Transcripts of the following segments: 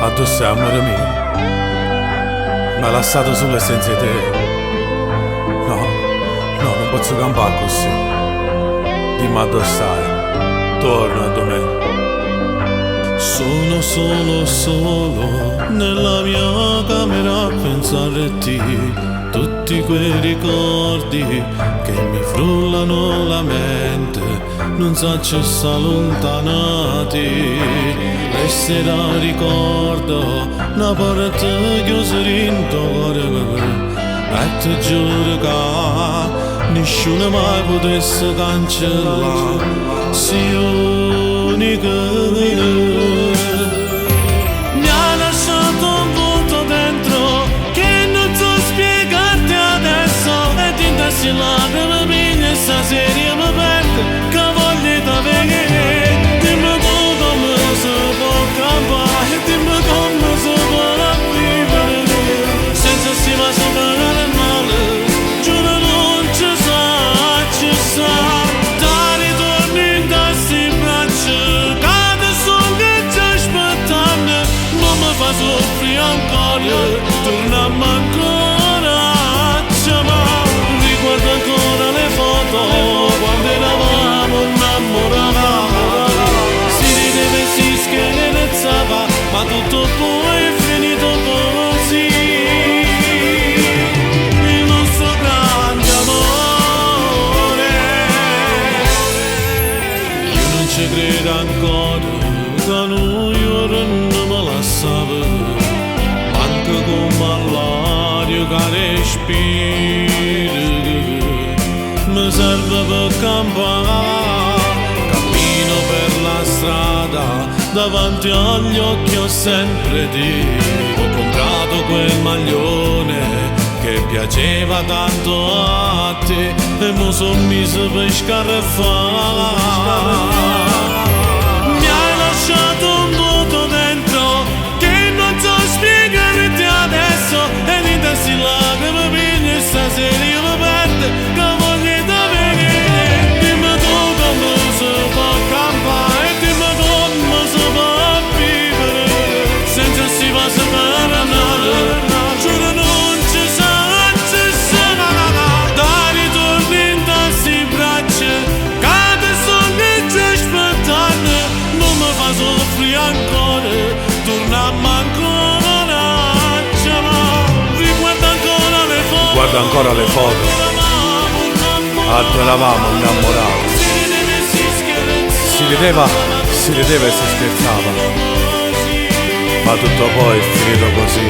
Addosso è amore mio, mi ha lasciato solo senza te. No, no, non posso campare così. Dimmi addosso stai, torna da me. Sono solo nella mia camera a pensare a te. Tutti quei ricordi che mi frullano la mente non so ci sono allontanati. E sera ricordo una porta chiusa in tuo cuore e ti giuro che nessuno mai potesse cancellare. Sei unica. Mi ha lasciato un vuoto dentro che non so spiegarti adesso. E ti indassi lacrime mie e stasera mi perde che voglio da vedere. Dimmi tu come si può campare, dimmi come si può vivere senza stima superare il male. Giuro non ci sa da ritorni in questi bracci che adesso che ci aspettano. Non mi fa soffrire ancora, torniamo ancora a chiamare. Ricordo ancora le foto quando eravamo innamorati. Si rideva e si scherzava, ma tutto poi è finito così. Il nostro grande amore. Io non ci credo ancora che noi ora non me la sape, manca come all'aria che respira. Mi serve per campare, cammino per la strada, davanti agli occhi ho sempre te. Ho comprato quel maglione che piaceva tanto a te e mo son miso per scarafare. Mi hai lasciato un vuoto dentro che non so spiegarti adesso. E l'intessi lacrime mie e stasera io mi perde che voglio da vedere. Dimmi tu come si può campare, dimmi come si può vivere senza si passa per andare. Giuro non ci sa da ritorni in questi bracci che adesso che ci aspettano. Non mi fa soffrire ancora, torniamo ancora a chiamare. Riguarda ancora le foto, guarda ancora le foto. Altro eravamo innamorati. Si rideva e si scherzava, ma tutto poi è finito così.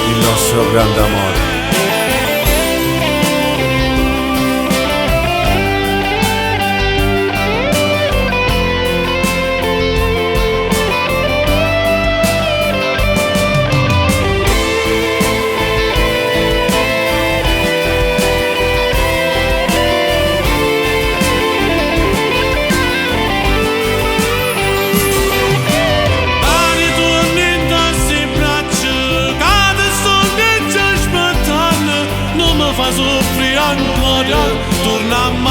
Il nostro grande amore. Fa soffrire ancora, torniamo